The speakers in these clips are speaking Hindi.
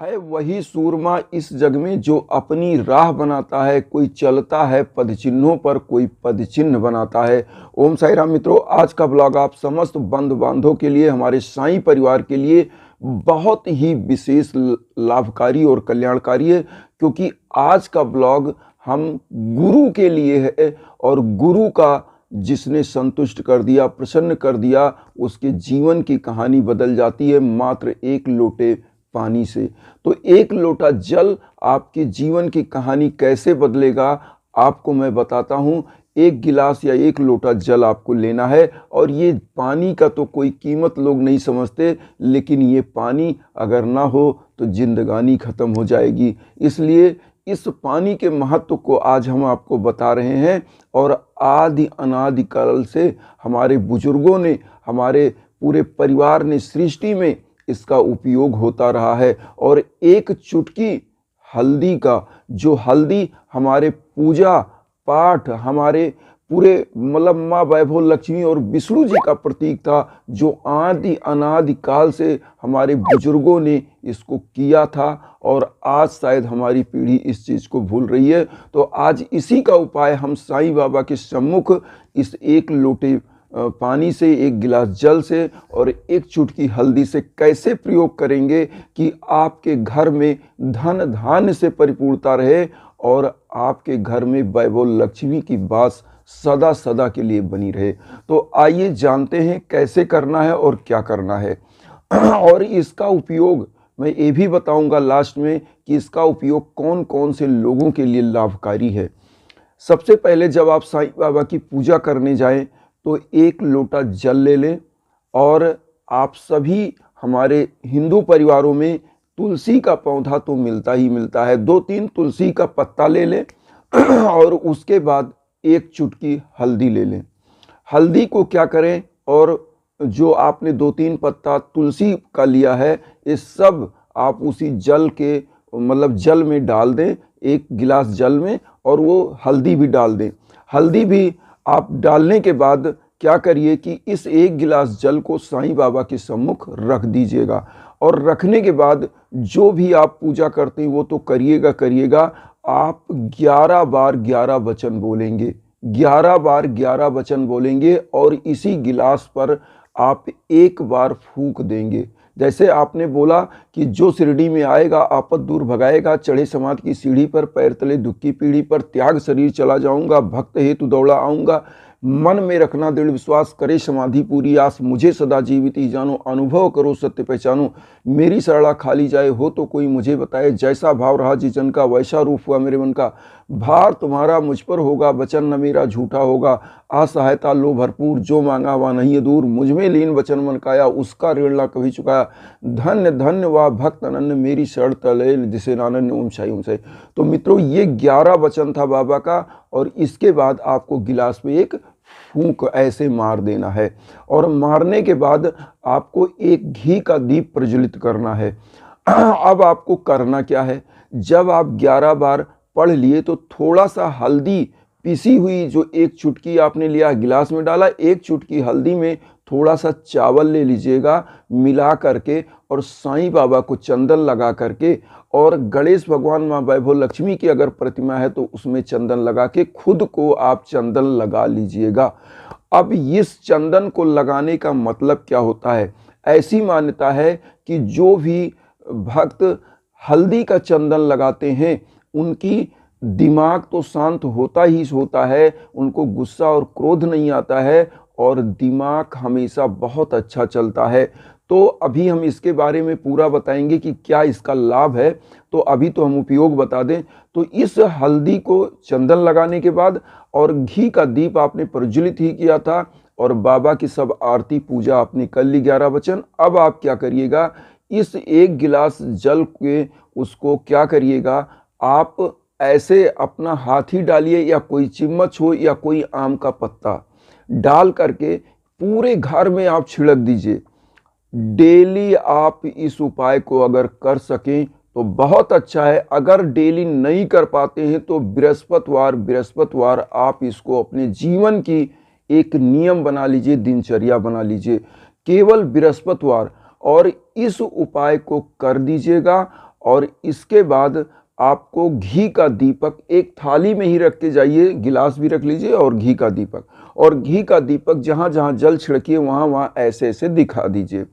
है वही सूरमा इस जग में जो अपनी राह बनाता है। कोई चलता है पद चिन्हों पर, कोई पद चिन्ह बनाता है। ओम साई राम मित्रों, आज का ब्लॉग आप समस्त बंधु बांधवों के लिए, हमारे साईं परिवार के लिए बहुत ही विशेष लाभकारी और कल्याणकारी है, क्योंकि आज का ब्लॉग हम गुरु के लिए है। और गुरु का जिसने संतुष्ट कर दिया, प्रसन्न कर दिया, उसके जीवन की कहानी बदल जाती है मात्र एक लोटे पानी से। तो एक लोटा जल आपके जीवन की कहानी कैसे बदलेगा, आपको मैं बताता हूं। एक गिलास या एक लोटा जल आपको लेना है, और ये पानी का तो कोई कीमत लोग नहीं समझते, लेकिन ये पानी अगर ना हो तो जिंदगानी खत्म हो जाएगी। इसलिए इस पानी के महत्व को आज हम आपको बता रहे हैं। और आदि अनादि काल से हमारे बुजुर्गों ने, हमारे पूरे परिवार ने, सृष्टि में इसका उपयोग होता रहा है। और एक चुटकी हल्दी का, जो हल्दी हमारे पूजा पाठ, हमारे पूरे मतलब माँ वैभव लक्ष्मी और विष्णु जी का प्रतीक था, जो आदि अनादि काल से हमारे बुजुर्गों ने इसको किया था। और आज शायद हमारी पीढ़ी इस चीज़ को भूल रही है। तो आज इसी का उपाय हम साईं बाबा के सम्मुख इस एक लोटे पानी से, एक गिलास जल से और एक चुटकी हल्दी से कैसे प्रयोग करेंगे कि आपके घर में धन धान्य से परिपूर्णता रहे और आपके घर में वैभव लक्ष्मी की बात सदा सदा के लिए बनी रहे। तो आइए जानते हैं कैसे करना है और क्या करना है। और इसका उपयोग मैं ये भी बताऊंगा लास्ट में कि इसका उपयोग कौन कौन से लोगों के लिए लाभकारी है। सबसे पहले जब आप साईं बाबा की पूजा करने जाएं तो एक लोटा जल ले लें। और आप सभी हमारे हिंदू परिवारों में तुलसी का पौधा तो मिलता ही मिलता है, 2-3 तुलसी का पत्ता ले लें। और उसके बाद एक चुटकी हल्दी ले लें। हल्दी को क्या करें, और जो आपने 2-3 पत्ता तुलसी का लिया है, ये सब आप उसी जल के मतलब जल में डाल दें, एक गिलास जल में, और वो हल्दी भी डाल दें। हल्दी भी आप डालने के बाद क्या करिए कि इस एक गिलास जल को साईं बाबा के सम्मुख रख दीजिएगा। और रखने के बाद जो भी आप पूजा करते हैं वो तो करिएगा। आप 11 बार 11 वचन बोलेंगे, 11 बार 11 वचन बोलेंगे, और इसी गिलास पर आप एक बार फूंक देंगे। जैसे आपने बोला कि जो शिरडी में आएगा आपद दूर भगाएगा, चढ़े समाज की सीढ़ी पर, पैर तले दुख की पीढ़ी पर, त्याग शरीर चला जाऊंगा, भक्त हेतु दौड़ा आऊंगा, मन में रखना दृढ़ विश्वास, करे समाधि पूरी आस, मुझे सदा जीवित ही जानो, अनुभव करो सत्य पहचानो, मेरी सरला खाली जाए हो तो कोई मुझे बताए, जैसा भाव रहा जिस जन का वैसा रूप हुआ मेरे मन का, भार तुम्हारा मुझ पर होगा, वचन न मेरा झूठा होगा, असहायता लो भरपूर, जो मांगा वह नहीं है दूर, मुझ में लीन वचन मन काया, उसका ऋण ना कभी चुकाया, धन्य धन्य वह भक्त अनन्य, मेरी शरण तले जिसे नानन्य। ओम साई ओम साई। तो मित्रों, ये 11 वचन था बाबा का। और इसके बाद आपको गिलास में एक फूंक ऐसे मार देना है। और मारने के बाद आपको एक घी का दीप प्रज्वलित करना है। अब आपको करना क्या है, जब आप 11 बार पढ़ लिए तो थोड़ा सा हल्दी पिसी हुई, जो एक चुटकी आपने लिया गिलास में डाला, एक चुटकी हल्दी में थोड़ा सा चावल ले लीजिएगा मिला करके, और साईं बाबा को चंदन लगा करके, और गणेश भगवान माँ वैभव लक्ष्मी की अगर प्रतिमा है तो उसमें चंदन लगा के खुद को आप चंदन लगा लीजिएगा। अब इस चंदन को लगाने का मतलब क्या होता है, ऐसी मान्यता है कि जो भी भक्त हल्दी का चंदन लगाते हैं उनकी दिमाग तो शांत होता ही होता है, उनको गुस्सा और क्रोध नहीं आता है, और दिमाग हमेशा बहुत अच्छा चलता है। तो अभी हम इसके बारे में पूरा बताएंगे कि क्या इसका लाभ है। तो अभी तो हम उपयोग बता दें। तो इस हल्दी को चंदन लगाने के बाद, और घी का दीप आपने प्रज्वलित ही किया था, और बाबा की सब आरती पूजा आपने कर ली 11 वचन। अब आप क्या करिएगा, इस एक गिलास जल के उसको क्या करिएगा, आप ऐसे अपना हाथ ही डालिए, या कोई चम्मच हो या कोई आम का पत्ता डाल करके पूरे घर में आप छिड़क दीजिए। डेली आप इस उपाय को अगर कर सकें तो बहुत अच्छा है। अगर डेली नहीं कर पाते हैं तो बृहस्पतिवार आप इसको अपने जीवन की एक नियम बना लीजिए, दिनचर्या बना लीजिए, केवल बृहस्पतिवार। और इस उपाय को कर दीजिएगा और इसके बाद आपको घी का दीपक एक थाली में ही रख के जाइए, गिलास भी रख लीजिए और घी का दीपक, और घी का दीपक जहाँ जहाँ जल छिड़किए वहाँ वहाँ ऐसे ऐसे दिखा दीजिए।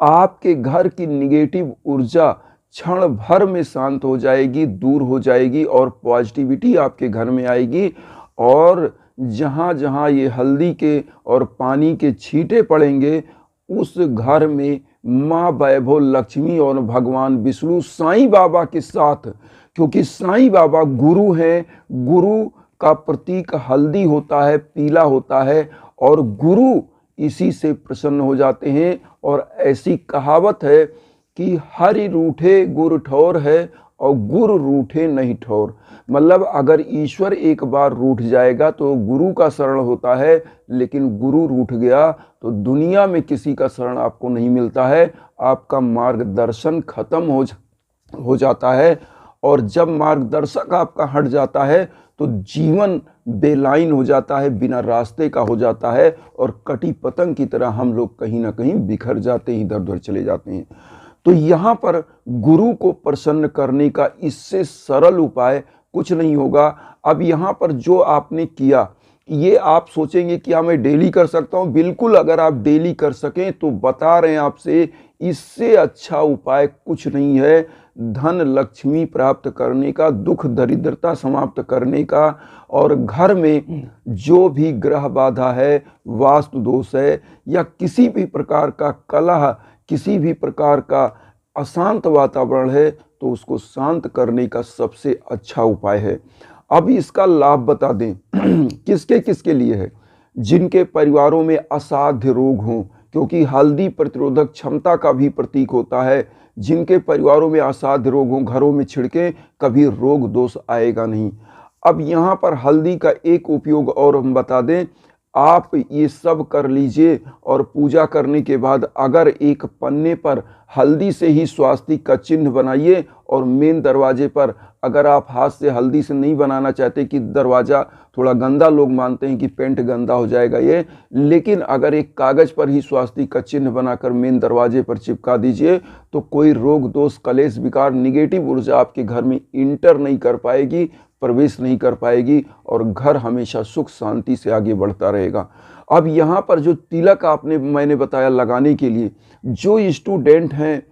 आपके घर की निगेटिव ऊर्जा क्षण भर में शांत हो जाएगी, दूर हो जाएगी और पॉजिटिविटी आपके घर में आएगी। और जहाँ जहाँ ये हल्दी के और पानी के छींटे पड़ेंगे उस घर में माँ वैभव लक्ष्मी और भगवान विष्णु साईं बाबा के साथ, क्योंकि साईं बाबा गुरु हैं, गुरु का प्रतीक हल्दी होता है, पीला होता है, और गुरु इसी से प्रसन्न हो जाते हैं। और ऐसी कहावत है कि हरि रूठे गुर ठौर है और गुर रूठे नहीं ठौर। मतलब अगर ईश्वर एक बार रूठ जाएगा तो गुरु का शरण होता है, लेकिन गुरु रूठ गया तो दुनिया में किसी का शरण आपको नहीं मिलता है, आपका मार्गदर्शन खत्म हो जाता है। और जब मार्गदर्शक आपका हट जाता है तो जीवन बेलाइन हो जाता है, बिना रास्ते का हो जाता है, और कटी पतंग की तरह हम लोग कहीं ना कहीं बिखर जाते हैं, इधर उधर चले जाते हैं। तो यहाँ पर गुरु को प्रसन्न करने का इससे सरल उपाय कुछ नहीं होगा। अब यहाँ पर जो आपने किया ये आप सोचेंगे कि मैं डेली कर सकता हूँ, बिल्कुल अगर आप डेली कर सकें तो बता रहे हैं आपसे, इससे अच्छा उपाय कुछ नहीं है धन लक्ष्मी प्राप्त करने का, दुख दरिद्रता समाप्त करने का, और घर में जो भी ग्रह बाधा है, वास्तु दोष है, या किसी भी प्रकार का कलह, किसी भी प्रकार का अशांत वातावरण है, तो उसको शांत करने का सबसे अच्छा उपाय है। अब इसका लाभ बता दें किसके किसके लिए है। जिनके परिवारों में असाध्य रोग हों, क्योंकि हल्दी प्रतिरोधक क्षमता का भी प्रतीक होता है, जिनके परिवारों में असाध्य रोग हों, घरों में छिड़के, कभी रोग दोष आएगा नहीं। अब यहाँ पर हल्दी का एक उपयोग और हम बता दें, आप ये सब कर लीजिए और पूजा करने के बाद अगर एक पन्ने पर हल्दी से ही स्वास्तिक का चिन्ह बनाइए, और मेन दरवाजे पर अगर आप हाथ से हल्दी से नहीं बनाना चाहते कि दरवाज़ा थोड़ा गंदा, लोग मानते हैं कि पेंट गंदा हो जाएगा ये, लेकिन अगर एक कागज़ पर ही स्वास्तिक का चिन्ह बनाकर मेन दरवाजे पर चिपका दीजिए तो कोई रोग दोष कलेश विकार निगेटिव ऊर्जा आपके घर में इंटर नहीं कर पाएगी, प्रवेश नहीं कर पाएगी, और घर हमेशा सुख शांति से आगे बढ़ता रहेगा। अब यहाँ पर जो तिलक मैंने बताया लगाने के लिए, जो स्टूडेंट हैं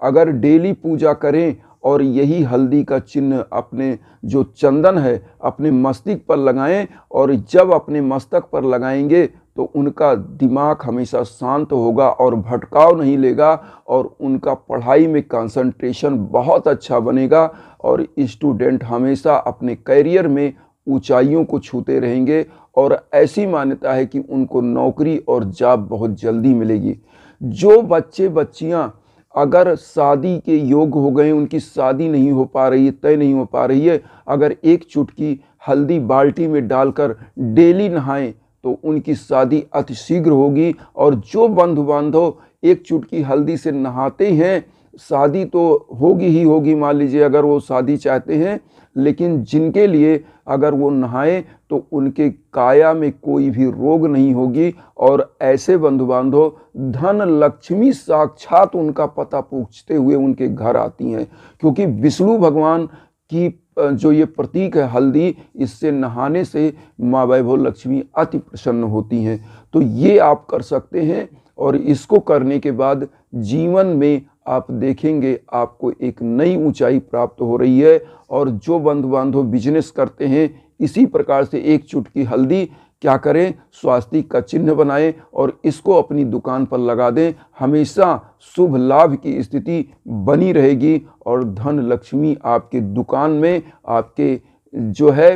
अगर डेली पूजा करें और यही हल्दी का चिन्ह अपने जो चंदन है अपने मस्तिष्क पर लगाएं, और जब अपने मस्तक पर लगाएंगे तो उनका दिमाग हमेशा शांत होगा और भटकाव नहीं लेगा, और उनका पढ़ाई में कंसंट्रेशन बहुत अच्छा बनेगा, और स्टूडेंट हमेशा अपने करियर में ऊंचाइयों को छूते रहेंगे, और ऐसी मान्यता है कि उनको नौकरी और जॉब बहुत जल्दी मिलेगी। जो बच्चे बच्चियां अगर शादी के योग हो गए, उनकी शादी नहीं हो पा रही है, तय नहीं हो पा रही है, अगर एक चुटकी हल्दी बाल्टी में डालकर डेली नहाएं तो उनकी शादी अतिशीघ्र होगी। और जो बंधु बांधव एक चुटकी हल्दी से नहाते हैं, शादी तो होगी ही होगी, मान लीजिए अगर वो शादी चाहते हैं, लेकिन जिनके लिए अगर वो नहाए तो उनके काया में कोई भी रोग नहीं होगी, और ऐसे बंधु बांधव धन लक्ष्मी साक्षात उनका पता पूछते हुए उनके घर आती हैं, क्योंकि विष्णु भगवान की जो ये प्रतीक है हल्दी, इससे नहाने से माँ वैभव लक्ष्मी अति प्रसन्न होती हैं। तो ये आप कर सकते हैं, और इसको करने के बाद जीवन में आप देखेंगे आपको एक नई ऊंचाई प्राप्त हो रही है। और जो बंधु बांधव बिजनेस करते हैं, इसी प्रकार से एक चुटकी हल्दी क्या करें, स्वास्तिक का चिन्ह बनाएं और इसको अपनी दुकान पर लगा दें, हमेशा शुभ लाभ की स्थिति बनी रहेगी, और धन लक्ष्मी आपके दुकान में, आपके जो है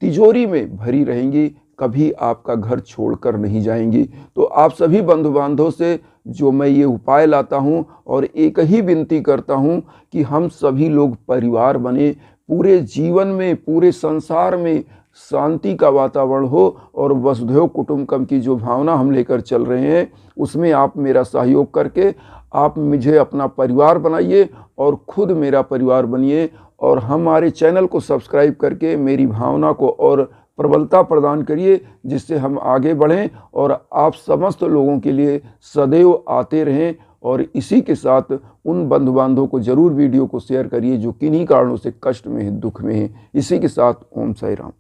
तिजोरी में भरी रहेंगी, कभी आपका घर छोड़कर नहीं जाएंगी। तो आप सभी बंधु बांधव से जो मैं ये उपाय लाता हूँ, और एक ही विनती करता हूँ कि हम सभी लोग परिवार बने, पूरे जीवन में, पूरे संसार में शांति का वातावरण हो, और वसुधैव कुटुंबकम की जो भावना हम लेकर चल रहे हैं उसमें आप मेरा सहयोग करके आप मुझे अपना परिवार बनाइए और खुद मेरा परिवार बनिए, और हमारे चैनल को सब्सक्राइब करके मेरी भावना को और प्रबलता प्रदान करिए, जिससे हम आगे बढ़ें और आप समस्त लोगों के लिए सदैव आते रहें और इसी के साथ उन बंधु बांधवों को जरूर वीडियो को शेयर करिए जो किन्हीं कारणों से कष्ट में है, दुख में है। इसी के साथ ओम साई राम।